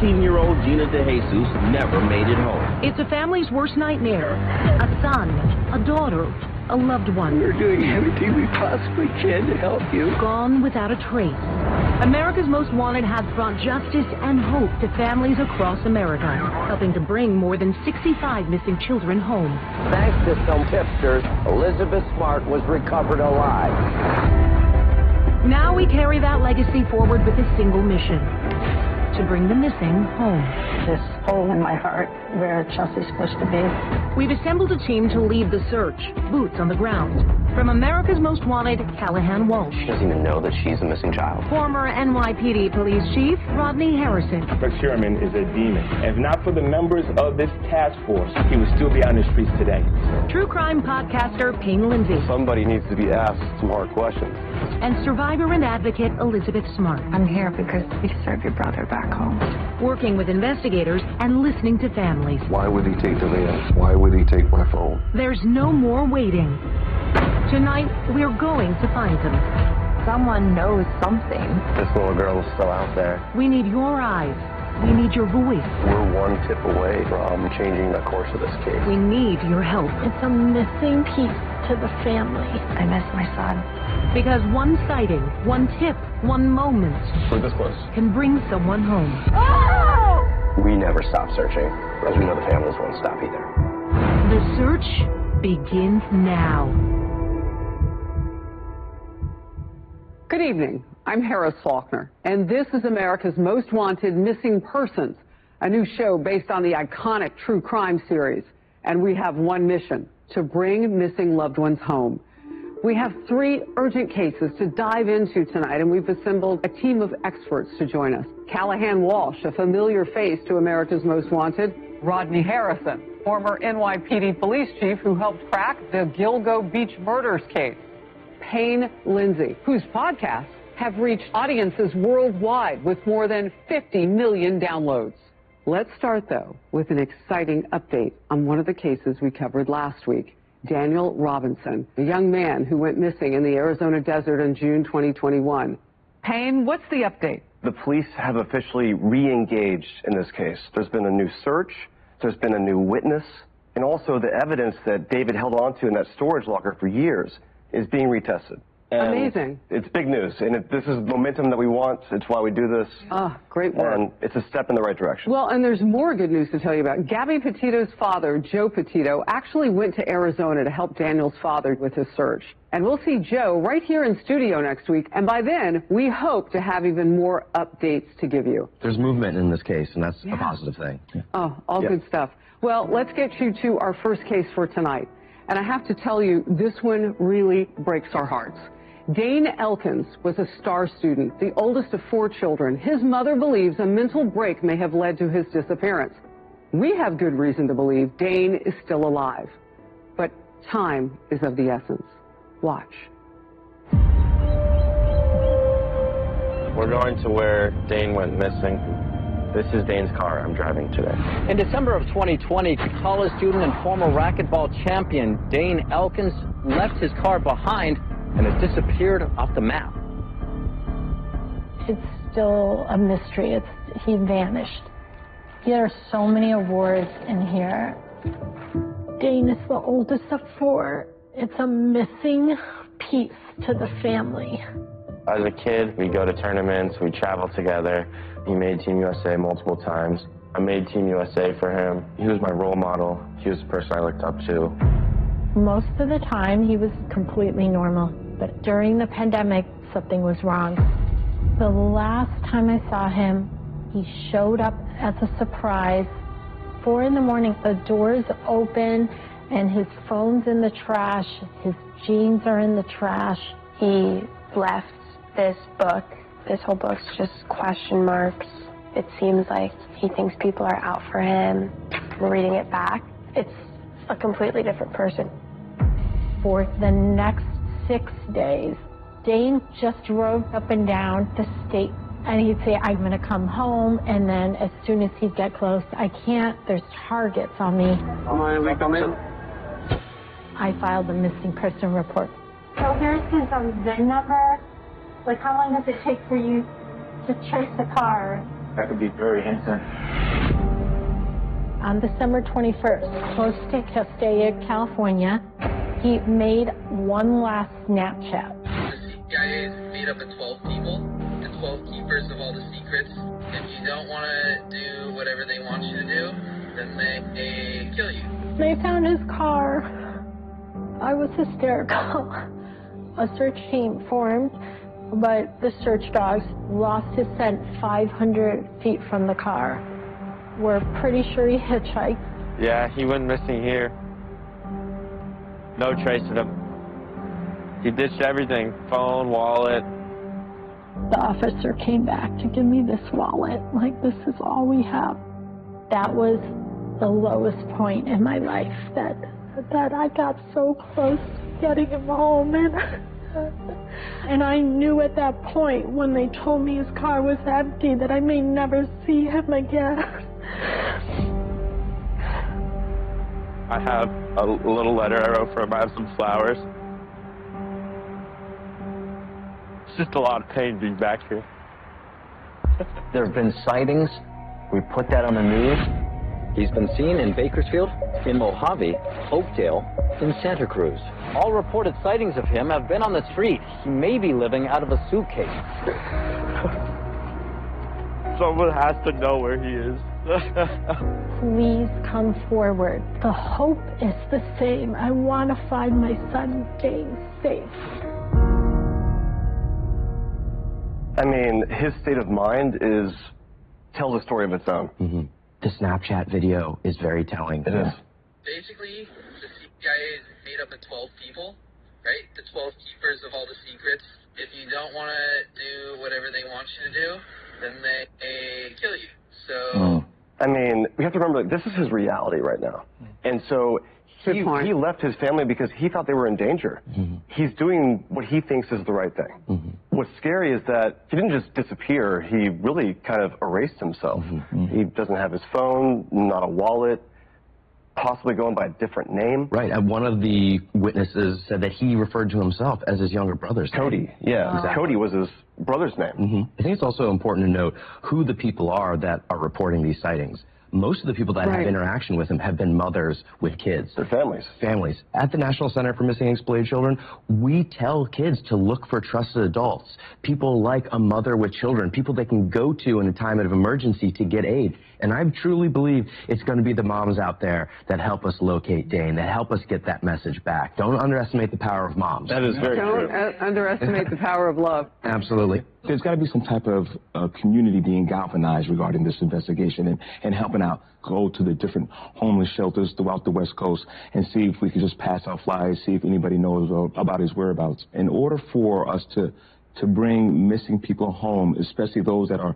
14-year-old Gina DeJesus never made it home. It's a family's worst nightmare. A son, a daughter, a loved one. We're doing everything we possibly can to help you. Gone without a trace. America's Most Wanted has brought justice and hope to families across America, helping to bring more than 65 missing children home. Thanks to some tipsters, Elizabeth Smart was recovered alive. Now we carry that legacy forward with a single mission: to bring the missing home. This hole in my heart where Chelsea's supposed to be. We've assembled a team to lead the search, boots on the ground. From America's Most Wanted, Callahan Walsh. She doesn't even know that she's a missing child. Former NYPD Police Chief Rodney Harrison. Rex Sherman is a demon. If not for the members of this task force, he would still be on the streets today. True crime podcaster Payne Lindsay. Somebody needs to be asked some hard questions. And survivor and advocate Elizabeth Smart. I'm here because we serve your brother back home. Working with investigators and listening to families. Why would he take the van? Why would he take my phone? There's no more waiting. Tonight, we're going to find them. Someone knows something. This little girl is still out there. We need your eyes. We need your voice. We're one tip away from changing the course of this case. We need your help. It's a missing piece to the family. I miss my son. Because one sighting, one tip, one moment We're this close. can bring someone home. Oh! We never stop searching, as we know the families won't stop either. The search begins now. Good evening. I'm Harris Faulkner, and this is America's Most Wanted Missing Persons, a new show based on the iconic true crime series. And we have one mission: to bring missing loved ones home. We have 3 urgent cases to dive into tonight, and we've assembled a team of experts to join us. Callahan Walsh, a familiar face to America's Most Wanted. Rodney Harrison, former NYPD police chief who helped crack the Gilgo Beach murders case. Payne Lindsay, whose podcasts have reached audiences worldwide with more than 50 million downloads. Let's start, though, with an exciting update on one of the cases we covered last week. Daniel Robinson, a young man who went missing in the Arizona desert in June 2021. Payne, what's the update? The police have officially re-engaged in this case. There's been a new search, there's been a new witness, and also the evidence that David held onto in that storage locker for years is being retested. And amazing. It's big news, and this is momentum that we want. It's why we do this. Great work. And it's a step in the right direction. Well, and there's more good news to tell you about. Gabby Petito's father, Joe Petito, actually went to Arizona to help Daniel's father with his search. And we'll see Joe right here in studio next week, and by then, we hope to have even more updates to give you. There's movement in this case, and that's a positive thing. All good stuff. Well, let's get you to our first case for tonight. And I have to tell you, this one really breaks our hearts. Dane Elkins was a star student, the oldest of 4 children. His mother believes a mental break may have led to his disappearance. We have good reason to believe Dane is still alive. But time is of the essence. Watch. We're going to where Dane went missing. This is Dane's car I'm driving today. In December of 2020, college student and former racquetball champion Dane Elkins left his car behind and it disappeared off the map. It's still a mystery. He vanished. There are so many awards in here. Dane is the oldest of 4. It's a missing piece to the family. As a kid, we go to tournaments, we travel together. He made Team USA multiple times. I made Team USA for him. He was my role model. He was the person I looked up to. Most of the time, he was completely normal. But during the pandemic, something was wrong. The last time I saw him, he showed up as a surprise. 4 in the morning, the door's open, and his phone's in the trash. His jeans are in the trash. He left this book. This whole book's just question marks. It seems like he thinks people are out for him. Reading it back, it's a completely different person. For the next 6 days, Dane just drove up and down the state, and he'd say, I'm going to come home, and then as soon as he'd get close, I can't, there's targets on me. I filed a missing person report. So here's his VIN number. Like, how long does it take for you to trace the car? That could be very instant. On December 21st, close to Castilla, California, he made one last Snapchat. The CIA is made up of 12 people, the 12 keepers of all the secrets. If you don't want to do whatever they want you to do, then they kill you. They found his car. I was hysterical. A search team formed, but the search dogs lost his scent 500 feet from the car. We're pretty sure he hitchhiked. Yeah, he went missing here. No trace of him. He ditched everything, phone, wallet. The officer came back to give me this wallet, like this is all we have. That was the lowest point in my life, that I got so close to getting him home, and I knew at that point when they told me his car was empty that I may never see him again. I have a little letter I wrote for him. I have some flowers. It's just a lot of pain being back here. There have been sightings. We put that on the news. He's been seen in Bakersfield, in Mojave, Oakdale, in Santa Cruz. All reported sightings of him have been on the street. He may be living out of a suitcase. Someone has to know where he is. Please come forward. The hope is the same. I want to find my son Dane safe. I mean, his state of mind tells a story of its own. Mm-hmm. The Snapchat video is very telling. It is. Basically, the CIA is made up of 12 people, right? The 12 keepers of all the secrets. If you don't want to do whatever they want you to do, then they kill you. So... I mean, we have to remember that this is his reality right now. And so he left his family because he thought they were in danger. Mm-hmm. He's doing what he thinks is the right thing. Mm-hmm. What's scary is that he didn't just disappear. He really kind of erased himself. Mm-hmm. He doesn't have his phone, not a wallet, possibly going by a different name. Right, and one of the witnesses said that he referred to himself as his younger brother's Cody. name. Yeah, exactly. Cody was his brother's name. Mm-hmm. I think it's also important to note who the people are that are reporting these sightings. Most of the people that have interaction with him have been mothers with kids. Their families. Families. At the National Center for Missing and Exploited Children, we tell kids to look for trusted adults, people like a mother with children, people they can go to in a time of emergency to get aid. And I truly believe it's going to be the moms out there that help us locate Dane, that help us get that message back. Don't underestimate the power of moms. That is very true. Don't underestimate the power of love. Absolutely. There's got to be some type of community being galvanized regarding this investigation and helping out. Go to the different homeless shelters throughout the West Coast and see if we can just pass out flyers, see if anybody knows about his whereabouts. In order for us to bring missing people home, especially those that are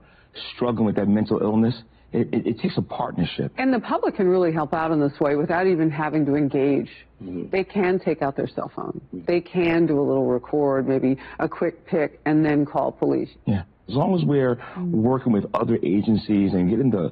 struggling with that mental illness, it takes a partnership. And the public can really help out in this way without even having to engage. Mm-hmm. They can take out their cell phone. They can do a little record, maybe a quick pic, and then call police. Yeah. As long as we're working with other agencies and getting the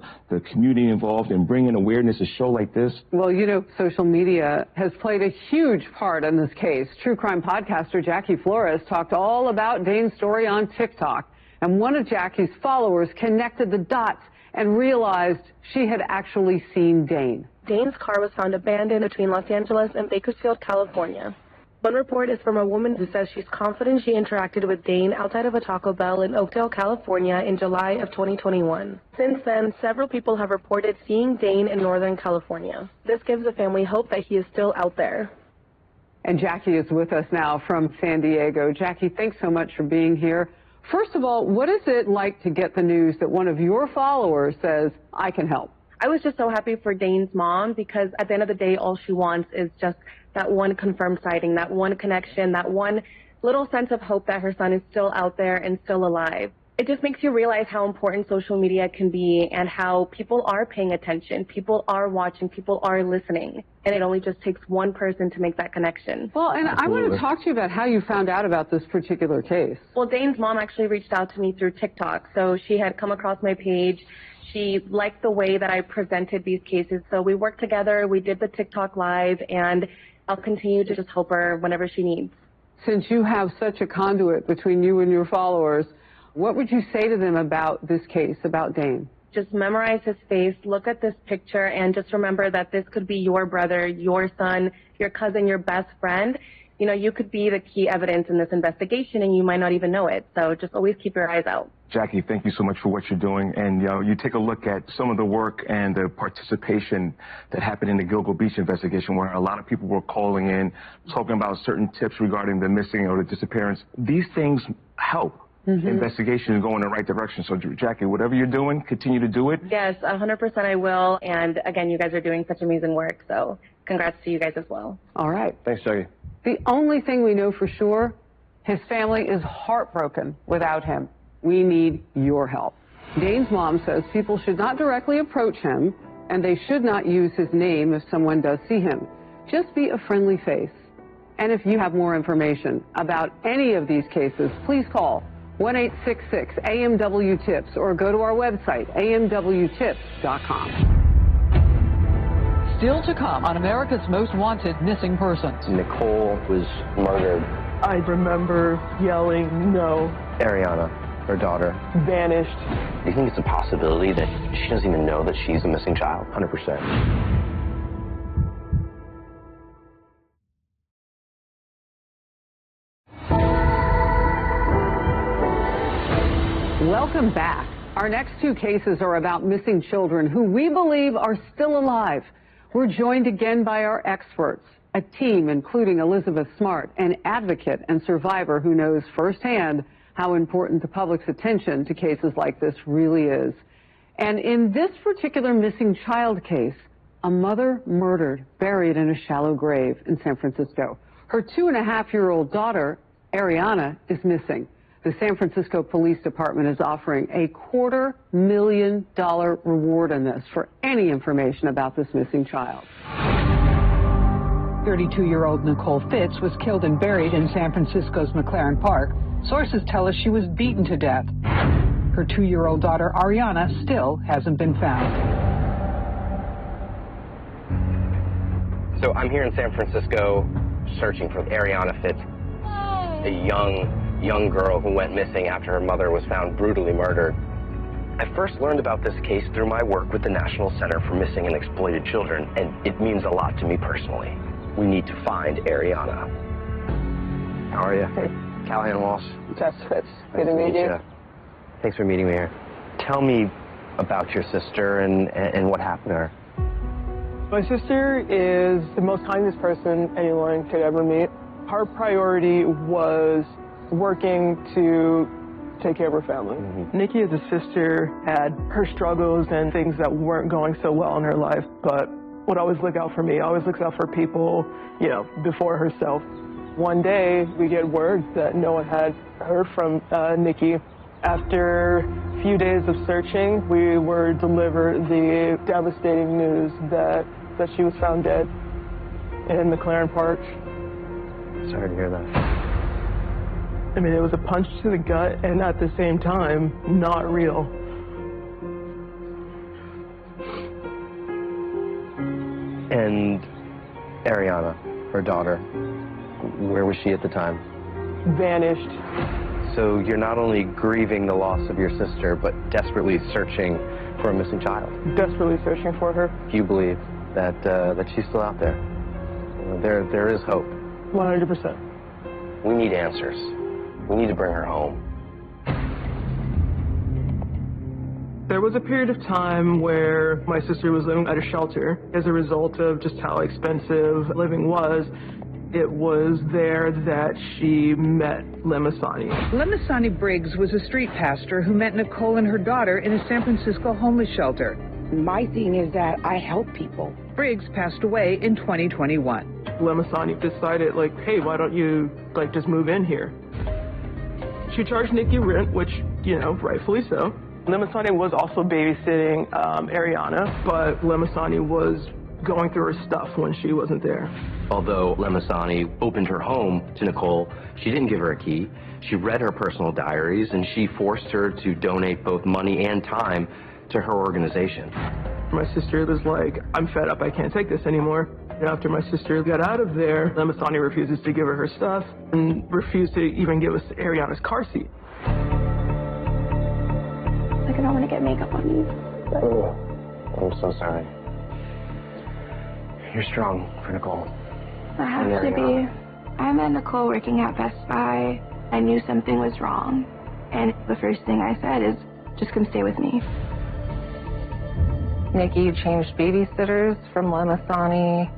community involved and bringing awareness to a show like this. Well, you know, social media has played a huge part in this case. True crime podcaster Jackie Flores talked all about Dane's story on TikTok. And one of Jackie's followers connected the dots and realized she had actually seen Dane. Dane's car was found abandoned between Los Angeles and Bakersfield, California. One report is from a woman who says she's confident she interacted with Dane outside of a Taco Bell in Oakdale, California in July of 2021. Since then, several people have reported seeing Dane in Northern California. This gives the family hope that he is still out there. And Jackie is with us now from San Diego. Jackie, thanks so much for being here. First of all, what is it like to get the news that one of your followers says, I can help? I was just so happy for Dane's mom because at the end of the day, all she wants is just that one confirmed sighting, that one connection, that one little sense of hope that her son is still out there and still alive. It just makes you realize how important social media can be and how people are paying attention, people are watching, people are listening. And it only just takes one person to make that connection. Well, and I want to talk to you about how you found out about this particular case. Well, Dane's mom actually reached out to me through TikTok. So she had come across my page. She liked the way that I presented these cases. So we worked together, we did the TikTok live, and I'll continue to just help her whenever she needs. Since you have such a conduit between you and your followers, What would you say to them about this case, about Dane? Just memorize his face, look at this picture, and just remember that this could be your brother, your son, your cousin, your best friend. You know, you could be the key evidence in this investigation, and you might not even know it. So just always keep your eyes out. Jackie, thank you so much for what you're doing. And, you take a look at some of the work and the participation that happened in the Gilgo Beach investigation, where a lot of people were calling in, talking about certain tips regarding the missing or the disappearance. These things help. Investigation is going in the right direction. So, Jackie, whatever you're doing, continue to do it. Yes, 100% I will. And again, you guys are doing such amazing work. So congrats to you guys as well. All right. Thanks, Jackie. The only thing we know for sure, his family is heartbroken without him. We need your help. Dane's mom says people should not directly approach him, and they should not use his name if someone does see him. Just be a friendly face. And if you have more information about any of these cases, please call 1-866-AMW-TIPS or go to our website, amwtips.com. Still to come on America's Most Wanted Missing Persons. Nicole was murdered. I remember yelling, no. Ariana, her daughter. Vanished. Do you think it's a possibility that she doesn't even know that she's a missing child? 100%. Welcome back. Our next two cases are about missing children who we believe are still alive. We're joined again by our experts, a team including Elizabeth Smart, an advocate and survivor who knows firsthand how important the public's attention to cases like this really is. And in this particular missing child case, a mother murdered, buried in a shallow grave in San Francisco. Her 2.5-year-old daughter, Ariana, is missing. The San Francisco Police Department is offering a $250,000 reward on this for any information about this missing child. 32-year-old Nicole Fitz was killed and buried in San Francisco's McLaren Park. Sources tell us she was beaten to death. Her 2-year-old daughter, Ariana, still hasn't been found. So I'm here in San Francisco searching for Ariana Fitz, a young girl who went missing after her mother was found brutally murdered. I first learned about this case through my work with the National Center for Missing and Exploited Children, and it means a lot to me personally. We need to find Ariana. How are you? Hey. Callahan Walsh. Jess Fitz. Good to meet you. Thanks for meeting me here. Tell me about your sister and what happened to her. My sister is the most kindest person anyone could ever meet. Her priority was working to take care of her family. Nikki, as a sister, had her struggles and things that weren't going so well in her life, but would always look out for me, always looks out for people, before herself. One day, we get word that no one had heard from Nikki. After a few days of searching, we were delivered the devastating news that she was found dead in McLaren Park. Sorry to hear that. I mean, it was a punch to the gut, and at the same time, not real. And Ariana, her daughter, where was she at the time? Vanished. So you're not only grieving the loss of your sister, but desperately searching for a missing child. Desperately searching for her. Do you believe that she's still out there? There is hope. 100%. We need answers. We need to bring her home. There was a period of time where my sister was living at a shelter as a result of just how expensive living was. It was there that she met Lemasani. Lemasani Briggs was a street pastor who met Nicole and her daughter in a San Francisco homeless shelter. My thing is that I help people. Briggs passed away in 2021. Lemasani decided, hey, why don't you, just move in here? She charged Nikki rent, which, rightfully so. Lemasani was also babysitting Ariana, but Lemasani was going through her stuff when she wasn't there. Although Lemasani opened her home to Nicole, she didn't give her a key. She read her personal diaries, and she forced her to donate both money and time to her organization. My sister was like, I'm fed up, I can't take this anymore. After my sister got out of there, Lemasani refuses to give her stuff and refused to even give us Ariana's car seat. Like, I don't want to get makeup on you. But... I'm so sorry. You're strong for Nicole. I have to be. I met Nicole working at Best Buy. I knew something was wrong. And the first thing I said is, just come stay with me. Nikki changed babysitters from Lemasani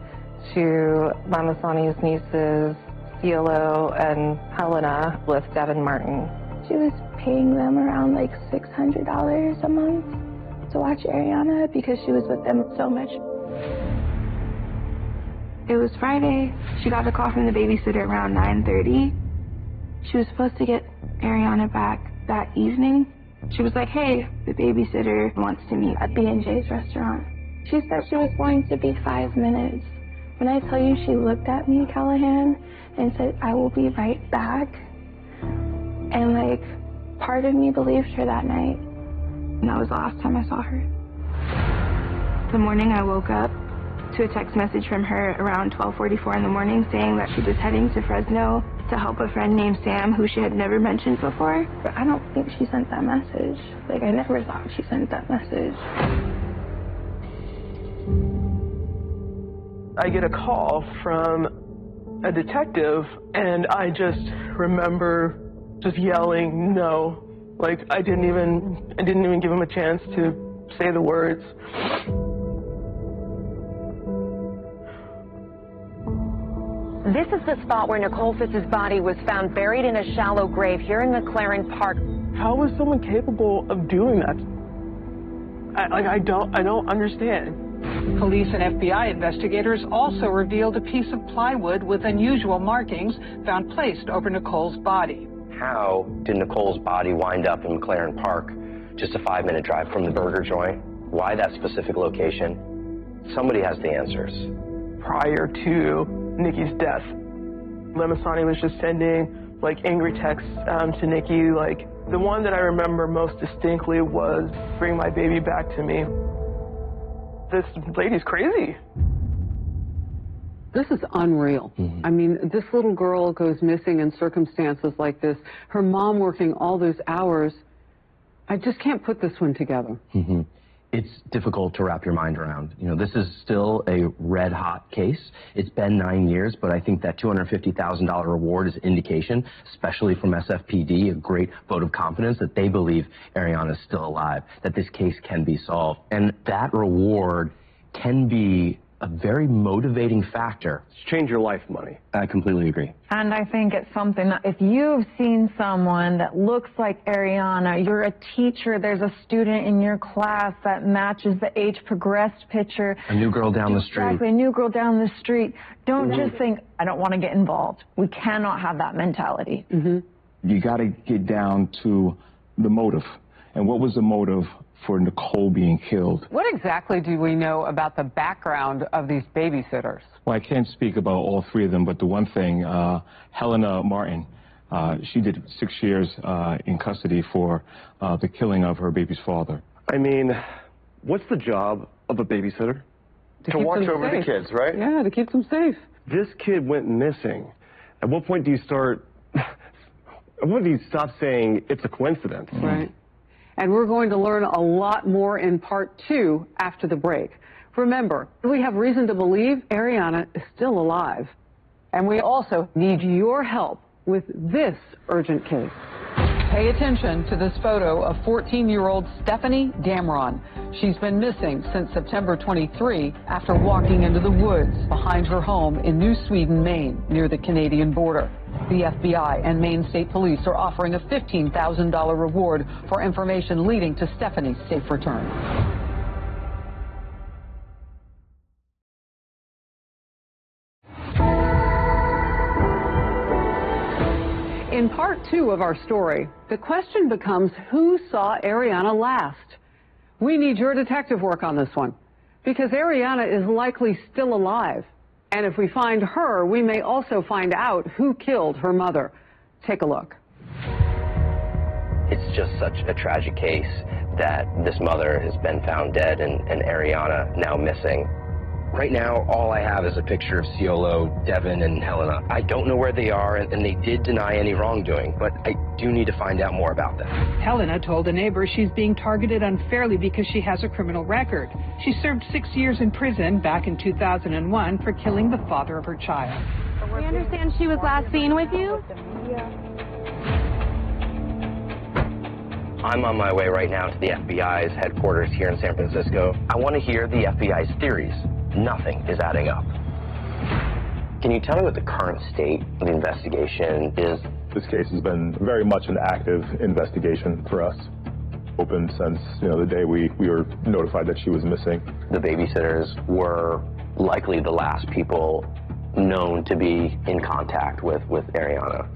to Lemasani's nieces, Cielo and Helena, with Devin Martin. She was paying them around like $600 a month to watch Ariana because she was with them so much. It was Friday. She got a call from the babysitter around 9:30. She was supposed to get Ariana back that evening. She was like, hey, the babysitter wants to meet at B&J's restaurant. She said she was going to be 5 minutes. When I tell you she looked at me, Callahan, and said, I will be right back. And like, part of me believed her that night. And that was the last time I saw her. The morning I woke up to a text message from her around 12:44 in the morning saying that she was heading to Fresno to help a friend named Sam who she had never mentioned before. But I don't think she sent that message. Like, I never thought she sent that message. I get a call from a detective, and I just remember just yelling no. Like, I didn't even give him a chance to say the words. This is the spot where Nicole Fitz's body was found buried in a shallow grave here in McLaren Park. How was someone capable of doing that? I don't understand. Police and FBI investigators also revealed a piece of plywood with unusual markings found placed over Nicole's body. How did Nicole's body wind up in McLaren Park, just a 5-minute drive from the burger joint? Why that specific location? Somebody has the answers. Prior to Nikki's death, Lemasani was just sending like angry texts to Nikki. Like, the one that I remember most distinctly was, bring my baby back to me. This lady's crazy. This is unreal. I mean, this little girl goes missing in circumstances like this. Her mom working all those hours. I just can't put this one together. It's difficult to wrap your mind around. You know, this is still a red-hot case. It's been 9 years, but I think that $250,000 reward is an indication, especially from SFPD, a great vote of confidence that they believe Ariana is still alive, that this case can be solved. And that reward can be a very motivating factor. It's change your life money. I completely agree. And I think it's something that if you've seen someone that looks like Ariana, you're a teacher, there's a student in your class that matches the age progressed picture. A new girl down the street. Exactly, a new girl down the street. Don't just think, I don't want to get involved. We cannot have that mentality. You got to get down to the motive. And what was the motive for Nicole being killed? What exactly do we know about the background of these babysitters? Well, I can't speak about all three of them, but the one thing, Helena Martin, she did 6 years in custody for the killing of her baby's father. I mean, what's the job of a babysitter? To watch over the kids, right? Yeah, to keep them safe. This kid went missing. At what point do you start, at what do you stop saying it's a coincidence? Right. And we're going to learn a lot more in part 2 after the break. Remember, we have reason to believe Ariana is still alive. And we also need your help with this urgent case. Pay attention to this photo of 14-year-old Stephanie Damron. She's been missing since September 23 after walking into the woods behind her home in New Sweden, Maine, near the Canadian border. The FBI and Maine State Police are offering a $15,000 reward for information leading to Stephanie's safe return. In part 2 of our story, the question becomes, who saw Ariana last? We need your detective work on this one, because Ariana is likely still alive. And if we find her, we may also find out who killed her mother. Take a look. It's just such a tragic case that this mother has been found dead and Ariana now missing. Right now, all I have is a picture of Ciolo, Devin, and Helena. I don't know where they are, and they did deny any wrongdoing, but I do need to find out more about them. Helena told a neighbor she's being targeted unfairly because she has a criminal record. She served 6 years in prison back in 2001 for killing the father of her child. We understand she was last seen with you? I'm on my way right now to the FBI's headquarters here in San Francisco. I want to hear the FBI's theories. Nothing is adding up. Can you tell me what the current state of the investigation is? This case has been very much an active investigation for us. Open since, the day we were notified that she was missing. The babysitters were likely the last people known to be in contact with Ariana.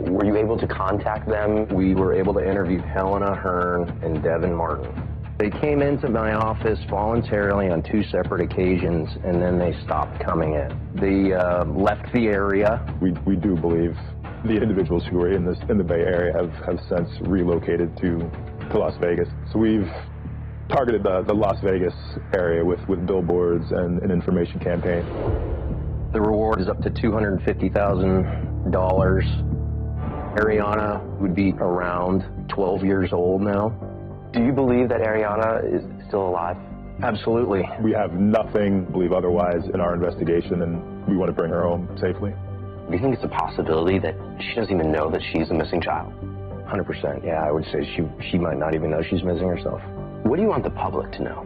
Were you able to contact them? We were able to interview Helena Hearn and Devin Martin. They came into my office voluntarily on 2 separate occasions, and then they stopped coming in. They left the area. We do believe the individuals who are in the Bay Area have since relocated to Las Vegas. So we've targeted the Las Vegas area with billboards and an information campaign. The reward is up to $250,000. Ariana would be around 12 years old now. Do you believe that Ariana is still alive? Absolutely. We have nothing to believe otherwise in our investigation, and we want to bring her home safely. Do you think it's a possibility that she doesn't even know that she's a missing child? 100%, yeah. I would say she might not even know she's missing herself. What do you want the public to know?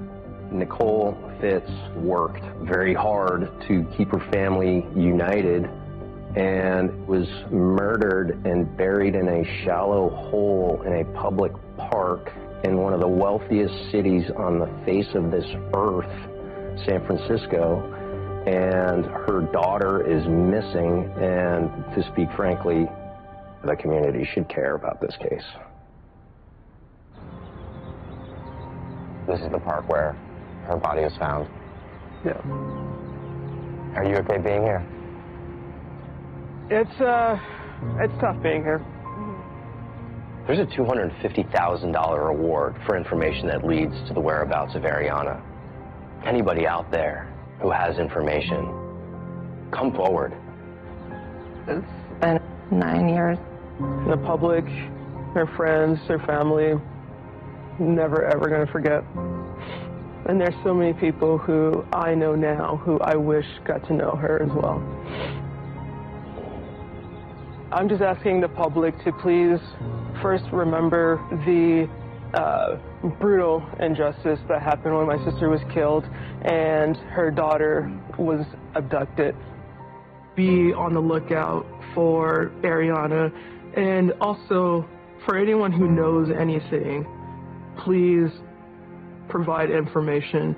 Nicole Fitz worked very hard to keep her family united and was murdered and buried in a shallow hole in a public park in one of the wealthiest cities on the face of this earth, San Francisco, and her daughter is missing, and to speak frankly, the community should care about this case. This is the park where her body was found. Yeah. Are you okay being here? It's tough being here. There's a $250,000 reward for information that leads to the whereabouts of Ariana. Anybody out there who has information, come forward. It's been 9 years. The public, their friends, their family, never ever going to forget. And there's so many people who I know now who I wish got to know her as well. I'm just asking the public to please first remember the brutal injustice that happened when my sister was killed and her daughter was abducted. Be on the lookout for Ariana, and also for anyone who knows anything, please provide information.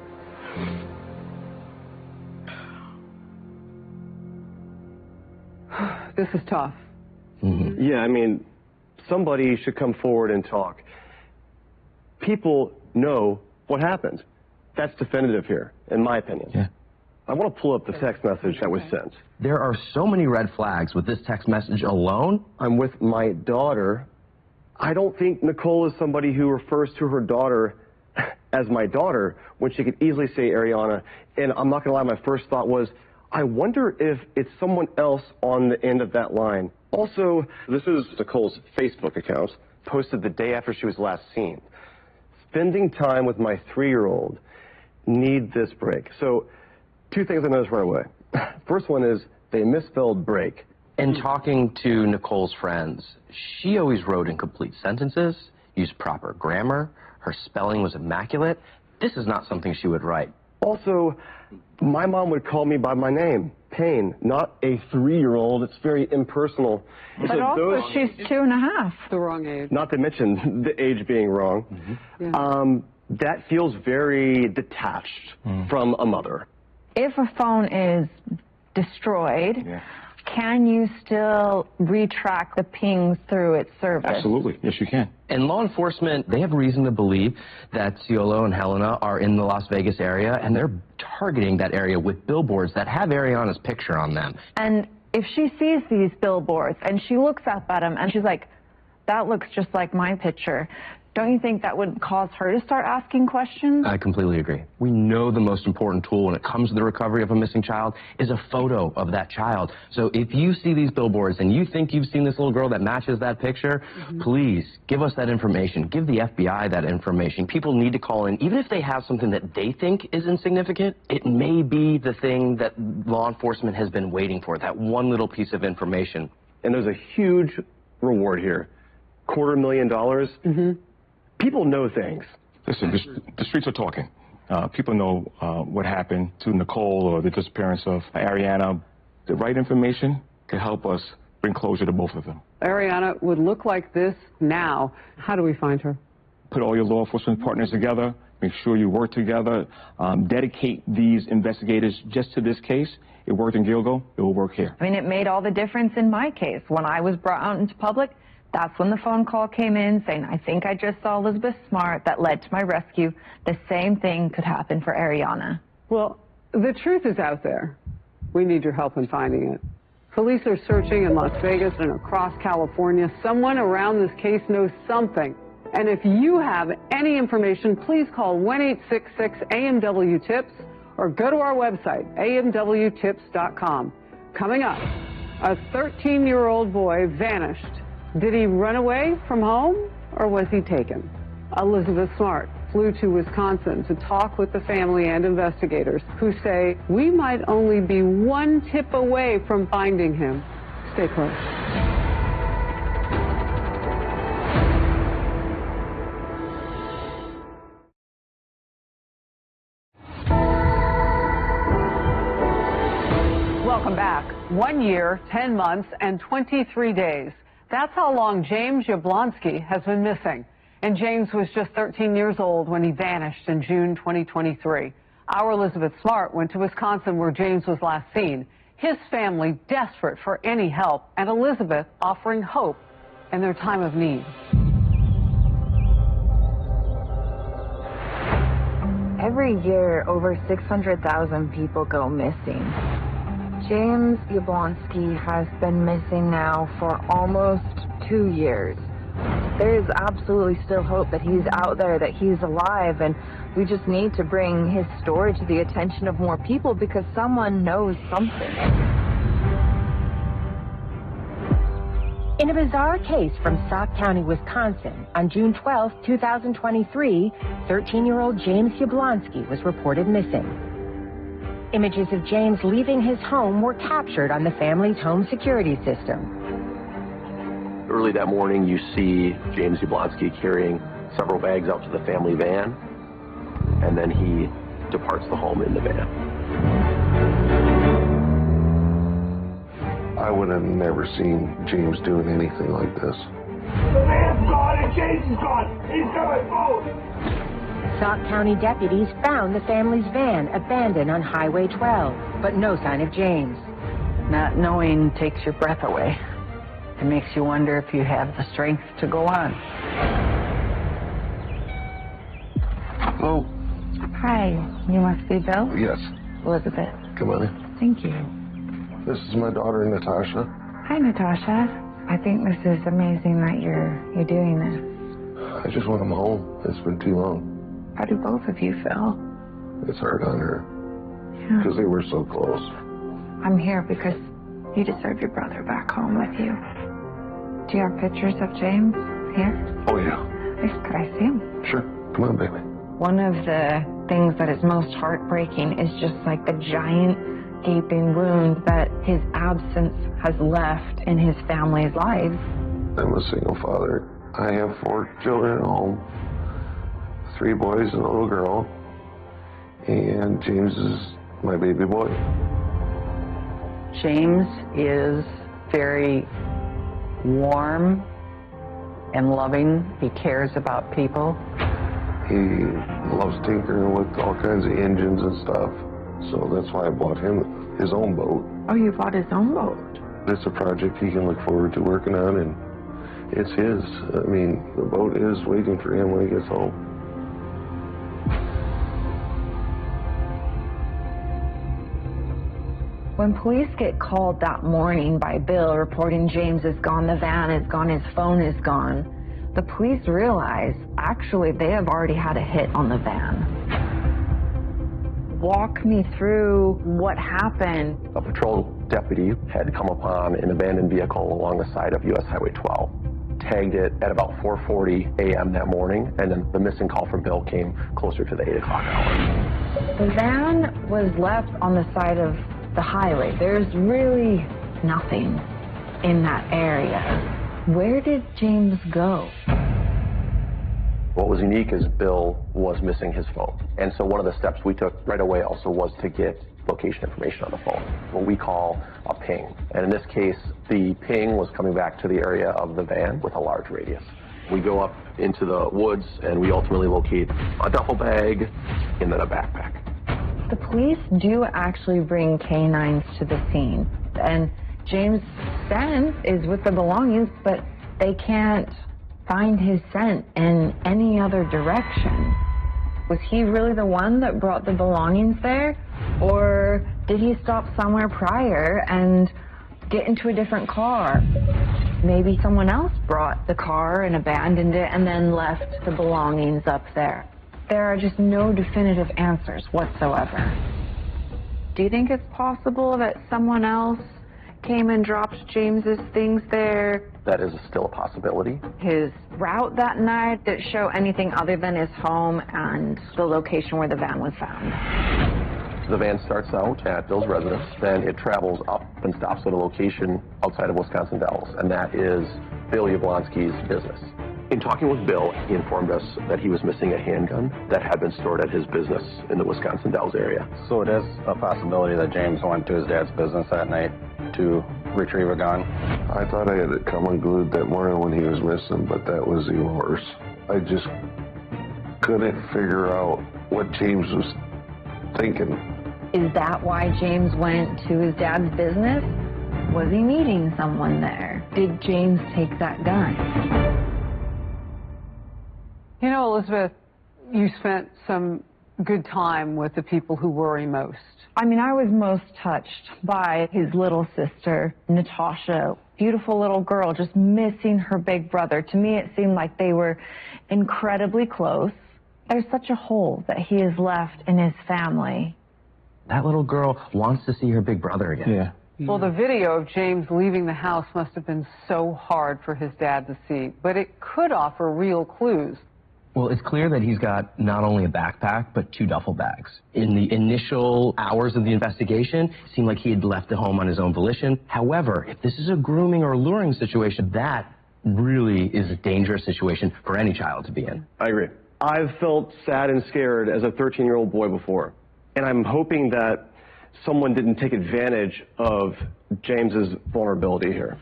This is tough. Mm-hmm. Yeah, I mean, somebody should come forward and talk. People know what happened. That's definitive here, in my opinion. Yeah. I want to pull up the text message that was sent. There are so many red flags with this text message alone. I'm with my daughter. I don't think Nicole is somebody who refers to her daughter as my daughter when she could easily say Ariana. And I'm not going to lie, my first thought was, I wonder if it's someone else on the end of that line. Also, this is Nicole's Facebook account, posted the day after she was last seen. Spending time with my 3-year-old. Need this break. So, 2 things I noticed right away. First one is they misspelled break. In talking to Nicole's friends, she always wrote incomplete sentences, used proper grammar, her spelling was immaculate. This is not something she would write. Also, my mom would call me by my name, Payne, not a 3-year-old. It's very impersonal. But so also, she's 2.5. The wrong age. Not to mention the age being wrong. Mm-hmm. Yeah. That feels very detached from a mother. If a phone is destroyed, can you still retrack the pings through its service? Absolutely. Yes, you can. And law enforcement, they have reason to believe that Ciolo and Helena are in the Las Vegas area, and they're targeting that area with billboards that have Ariana's picture on them. And if she sees these billboards and she looks up at them and she's like, that looks just like my picture, Don't you think that would cause her to start asking questions? I completely agree. We know the most important tool when it comes to the recovery of a missing child is a photo of that child. So if you see these billboards and you think you've seen this little girl that matches that picture, please give us that information. Give the FBI that information. People need to call in. Even if they have something that they think is insignificant, it may be the thing that law enforcement has been waiting for, that one little piece of information. And there's a huge reward here. $250,000. People know things. Listen, the streets are talking. People know what happened to Nicole or the disappearance of Ariana. The right information can help us bring closure to both of them. Ariana would look like this now. How do we find her? Put all your law enforcement partners together. Make sure you work together. Dedicate these investigators just to this case. It worked in Gilgo. It will work here. I mean, it made all the difference in my case. When I was brought out into public, that's when the phone call came in saying, I think I just saw Elizabeth Smart. That led to my rescue. The same thing could happen for Ariana. Well, the truth is out there. We need your help in finding it. Police are searching in Las Vegas and across California. Someone around this case knows something. And if you have any information, please call 1-866-AMW-TIPS or go to our website, amwtips.com. Coming up, a 13-year-old boy vanished. Did he run away from home or was he taken? Elizabeth Smart flew to Wisconsin to talk with the family and investigators who say we might only be one tip away from finding him. Stay close. Welcome back. 1 year, 10 months, and 23 days. That's how long James Yablonsky has been missing. And James was just 13 years old when he vanished in June 2023. Our Elizabeth Smart went to Wisconsin where James was last seen. His family desperate for any help, and Elizabeth offering hope in their time of need. Every year, over 600,000 people go missing. James Yablonsky has been missing now for almost 2 years. There is absolutely still hope that he's out there, that he's alive, and we just need to bring his story to the attention of more people because someone knows something. In a bizarre case from Sauk County, Wisconsin, on June 12, 2023, 13-year-old James Yablonsky was reported missing. Images of James leaving his home were captured on the family's home security system. Early that morning, you see James Yablonsky carrying several bags out to the family van, and then he departs the home in the van. I would have never seen James doing anything like this. The man's gone and James is gone. He's got my phone. Sauk County deputies found the family's van abandoned on Highway 12, but no sign of James. Not knowing takes your breath away. It makes you wonder if you have the strength to go on. Oh. Hi, you must be Bill? Yes. Elizabeth. Come on in. Thank you. This is my daughter, Natasha. Hi, Natasha. I think this is amazing that you're doing this. I just want him home. It's been too long. How do both of you feel? It's hard on her. Yeah. Because they were so close. I'm here because you deserve your brother back home with you. Do you have pictures of James here? Oh, yeah. Could I see him? Sure. Come on, baby. One of the things that is most heartbreaking is just like the giant gaping wound that his absence has left in his family's lives. I'm a single father. I have 4 children at home. 3 boys and a little girl. And James is my baby boy. James is very warm and loving. He cares about people. He loves tinkering with all kinds of engines and stuff. So that's why I bought him his own boat. Oh, you bought his own boat? It's a project he can look forward to working on, and it's his. I mean, the boat is waiting for him when he gets home. When police get called that morning by Bill reporting James is gone, the van is gone, his phone is gone, the police realize, actually, they have already had a hit on the van. Walk me through what happened. A patrol deputy had come upon an abandoned vehicle along the side of US Highway 12, tagged it at about 4:40 a.m. that morning, and then the missing call from Bill came closer to the 8 o'clock hour. The van was left on the side of the highway. There's really nothing in that area. Where did James go? What was unique is Bill was missing his phone. And so one of the steps we took right away also was to get location information on the phone, what we call a ping. And in this case, the ping was coming back to the area of the van with a large radius. We go up into the woods and we ultimately locate a duffel bag and then a backpack. The police do actually bring canines to the scene. And James' scent is with the belongings, but they can't find his scent in any other direction. Was he really the one that brought the belongings there? Or did he stop somewhere prior and get into a different car? Maybe someone else brought the car and abandoned it and then left the belongings up there. There are just no definitive answers whatsoever. Do you think it's possible that someone else came and dropped James's things there? That is still a possibility. His route that night didn't show anything other than his home and the location where the van was found. The van starts out at Bill's residence, then it travels up and stops at a location outside of Wisconsin Dells, and that is Bill Yablonsky's business. In talking with Bill, he informed us that he was missing a handgun that had been stored at his business in the Wisconsin Dells area. So it is a possibility that James went to his dad's business that night to retrieve a gun. I thought I had it come unglued that morning when he was missing, but that was even worse. I just couldn't figure out what James was thinking. Is that why James went to his dad's business? Was he meeting someone there? Did James take that gun? You know, Elizabeth, you spent some good time with the people who worry most. I mean, I was most touched by his little sister, Natasha. Beautiful little girl, just missing her big brother. To me, it seemed like they were incredibly close. There's such a hole that he has left in his family. That little girl wants to see her big brother again. Yeah. Well, the video of James leaving the house must have been so hard for his dad to see, but it could offer real clues. Well, it's clear that he's got not only a backpack, but 2 duffel bags. In the initial hours of the investigation, it seemed like he had left the home on his own volition. However, if this is a grooming or luring situation, that really is a dangerous situation for any child to be in. I agree. I've felt sad and scared as a 13-year-old boy before, and I'm hoping that someone didn't take advantage of James's vulnerability here.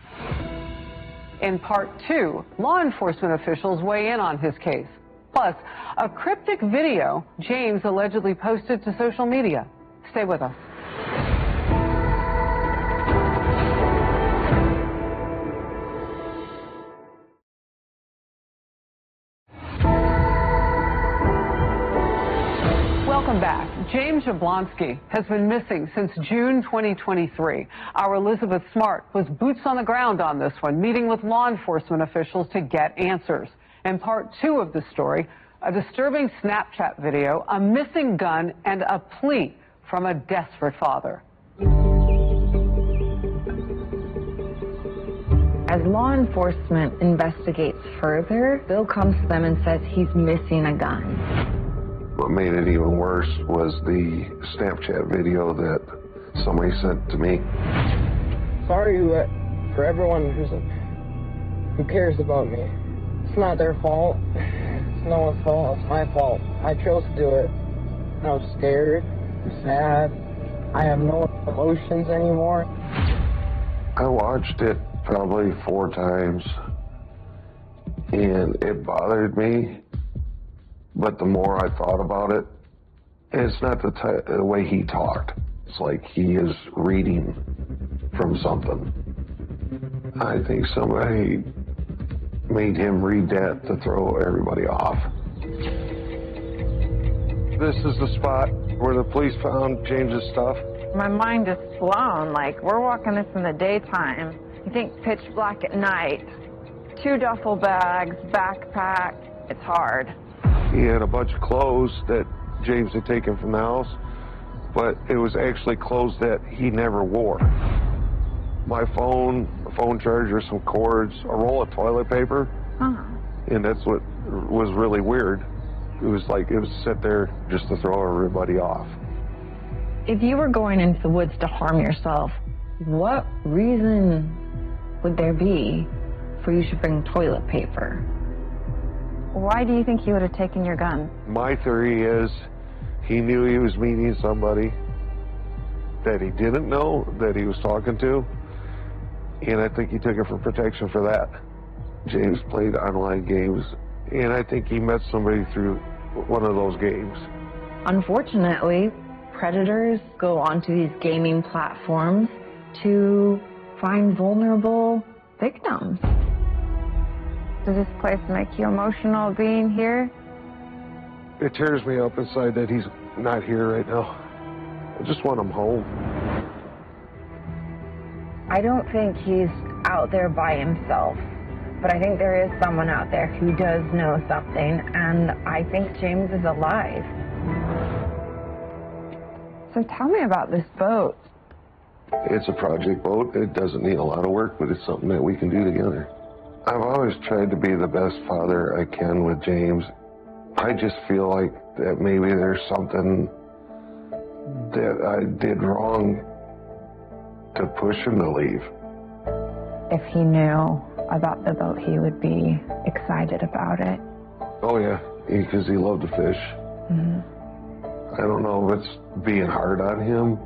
In part 2, law enforcement officials weigh in on his case. Plus, a cryptic video James allegedly posted to social media. Stay with us. Welcome back. James Yablonsky has been missing since June 2023. Our Elizabeth Smart was boots on the ground on this one, meeting with law enforcement officials to get answers. In part 2 of the story, a disturbing Snapchat video, a missing gun, and a plea from a desperate father. As law enforcement investigates further, Bill comes to them and says he's missing a gun. What made it even worse was the Snapchat video that somebody sent to me. Sorry for everyone who cares about me. It's not their fault. It's no one's fault. It's my fault. I chose to do it. I was scared. I'm sad. I have no emotions anymore. I watched it probably 4 times, and it bothered me. But the more I thought about it, it's not the way he talked. It's like he is reading from something. I think somebody made him read that to throw everybody off. This is the spot where the police found James's stuff. My mind is blown. Like, we're walking this in the daytime. You think pitch black at night. 2 duffel bags, backpack. It's hard. He had a bunch of clothes that James had taken from the house, but it was actually clothes that he never wore. My phone, a phone charger, some cords, a roll of toilet paper, and that's what was really weird. It was like it was set there just to throw everybody off. If you were going into the woods to harm yourself, what reason would there be for you to bring toilet paper? Why do you think he would have taken your gun? My theory is he knew he was meeting somebody that he didn't know that he was talking to, and I think he took it for protection for that. James played online games, and I think he met somebody through one of those games. Unfortunately, predators go onto these gaming platforms to find vulnerable victims. Does this place make you emotional being here? It tears me up inside that he's not here right now. I just want him home. I don't think he's out there by himself, but I think there is someone out there who does know something, and I think James is alive. So tell me about this boat. It's a project boat. It doesn't need a lot of work, but it's something that we can do together. I've always tried to be the best father I can with James. I just feel like that maybe there's something that I did wrong to push him to leave. If he knew about the boat, he would be excited about it. Oh yeah, because he loved to fish. I don't know if it's being hard on him,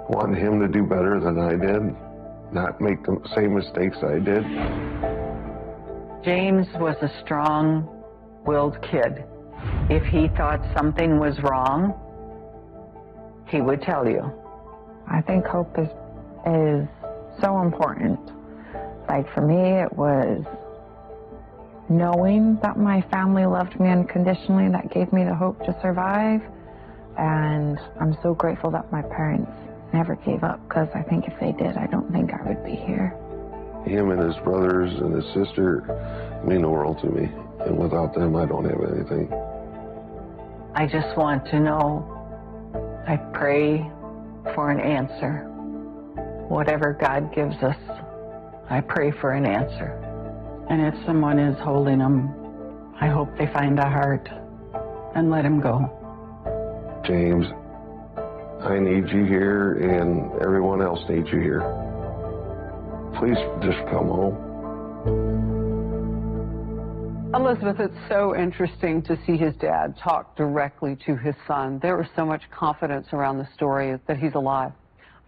wanting him to do better than I did, not make the same mistakes I did. James was a strong-willed kid. If he thought something was wrong, he would tell you. I think hope is so important. Like for me, it was knowing that my family loved me unconditionally that gave me the hope to survive. And I'm so grateful that my parents never gave up, because I think if they did, I don't think I would be here. Him and his brothers and his sister mean the world to me. And without them, I don't have anything. I just want to know, I pray for an answer. Whatever God gives us, I pray for an answer. And if someone is holding him, I hope they find a heart and let him go. James, I need you here, and everyone else needs you here. Please just come home. Elizabeth, it's so interesting to see his dad talk directly to his son. There was so much confidence around the story that he's alive.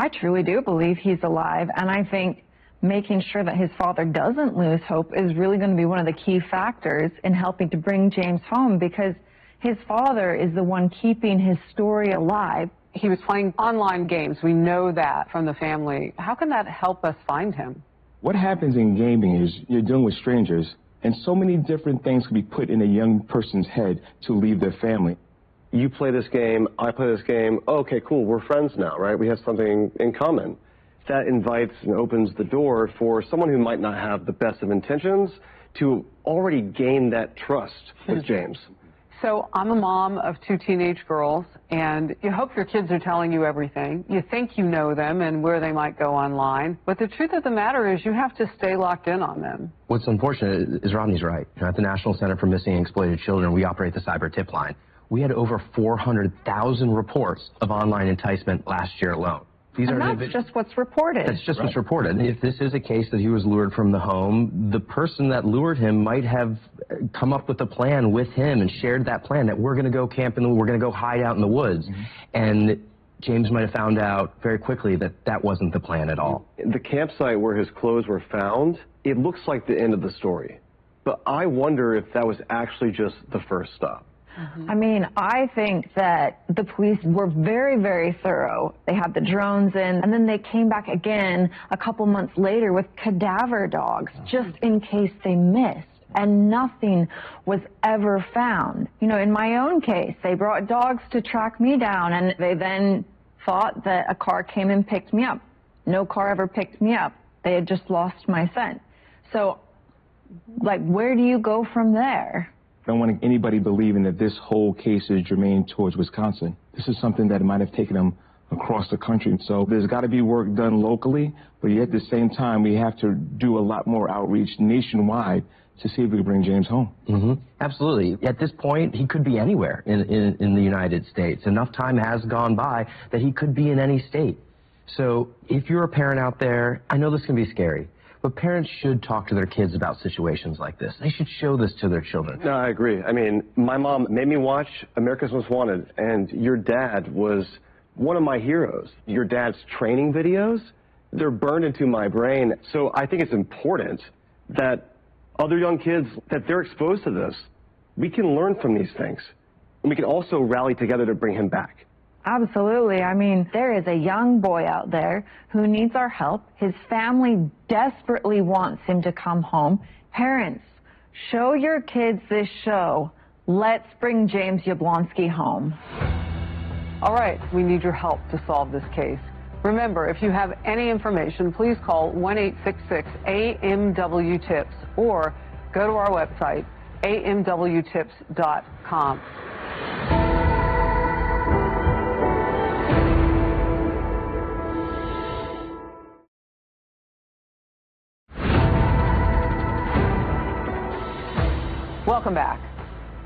I truly do believe he's alive, and I think making sure that his father doesn't lose hope is really going to be one of the key factors in helping to bring James home, because his father is the one keeping his story alive. He was playing online games. We know that from the family. How can that help us find him? What happens in gaming is you're dealing with strangers, and so many different things can be put in a young person's head to leave their family. You play this game, I play this game, okay, cool, we're friends now, right? We have something in common. That invites and opens the door for someone who might not have the best of intentions to already gain that trust with James. So I'm a mom of 2 teenage girls, and you hope your kids are telling you everything. You think you know them and where they might go online. But the truth of the matter is you have to stay locked in on them. What's unfortunate is Rodney's right. At the National Center for Missing and Exploited Children, we operate the cyber tip line. We had over 400,000 reports of online enticement last year alone. And that's just what's reported. That's just what's reported. If this is a case that he was lured from the home, the person that lured him might have come up with a plan with him and shared that plan that we're going to go camp and we're going to go hide out in the woods. And James might have found out very quickly that that wasn't the plan at all. The campsite where his clothes were found, it looks like the end of the story. But I wonder if that was actually just the first stop. I mean, I think that the police were very, very thorough. They had the drones in, and then they came back again a couple months later with cadaver dogs, just in case they missed. And nothing was ever found. You know, in my own case, they brought dogs to track me down, and they then thought that a car came and picked me up. No car ever picked me up. They had just lost my scent. So Like, where do you go from there? I don't want anybody believing that this whole case is germane towards Wisconsin. This is something that might have taken them across the country. So there's got to be work done locally, but yet at the same time, we have to do a lot more outreach nationwide to see if we can bring James home. Mm-hmm. Absolutely. At this point, he could be anywhere in the United States. Enough time has gone by that he could be in any state. So if you're a parent out there, I know this can be scary, but parents should talk to their kids about situations like this. They should show this to their children. No, I agree. I mean, my mom made me watch America's Most Wanted, and your dad was one of my heroes. Your dad's training videos, they're burned into my brain. So I think it's important that other young kids, that they're exposed to this. We can learn from these things. And we can also rally together to bring him back. Absolutely. I mean, there is a young boy out there who needs our help. His family desperately wants him to come home. Parents, show your kids this show. Let's bring James Yablonsky home. All right, we need your help to solve this case. Remember, if you have any information, please call 1-866-AMW-TIPS or go to our website, amwtips.com. Welcome back.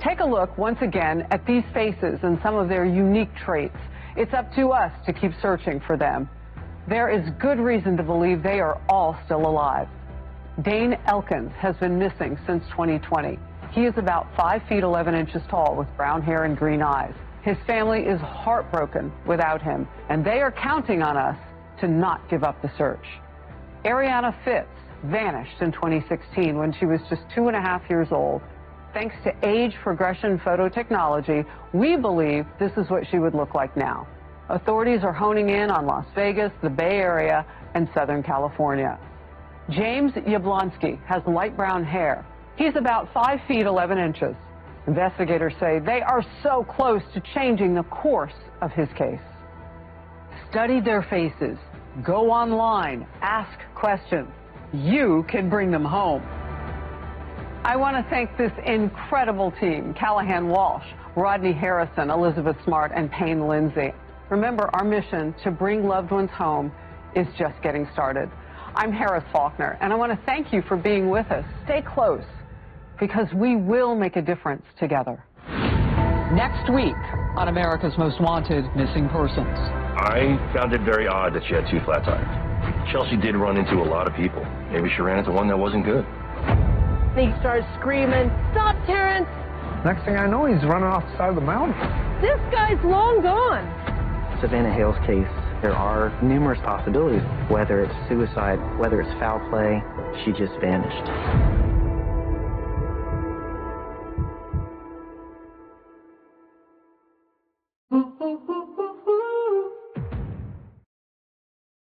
Take a look once again at these faces and some of their unique traits. It's up to us to keep searching for them. There is good reason to believe they are all still alive. Dane Elkins has been missing since 2020. He is about 5 feet 11 inches tall with brown hair and green eyes. His family is heartbroken without him, and they are counting on us to not give up the search. Ariana Fitz vanished in 2016 when she was just 2.5 years old. Thanks to age progression photo technology, we believe this is what she would look like now. Authorities are honing in on Las Vegas, the Bay Area, and Southern California. James Yablonsky has light brown hair. He's about 5 feet 11 inches. Investigators say they are so close to changing the course of his case. Study their faces, go online, ask questions. You can bring them home. I want to thank this incredible team: Callahan Walsh, Rodney Harrison, Elizabeth Smart, and Payne Lindsay. Remember, our mission to bring loved ones home is just getting started. I'm Harris Faulkner, and I want to thank you for being with us. Stay close, because we will make a difference together. Next week on America's Most Wanted Missing Persons. I found it very odd that she had 2 flat tires. Chelsea did run into a lot of people. Maybe she ran into one that wasn't good. He started screaming, "Stop, Terrence!" Next thing I know, he's running off the side of the mountain. This guy's long gone. Savannah Hale's case, there are numerous possibilities, whether it's suicide, whether it's foul play. She just vanished.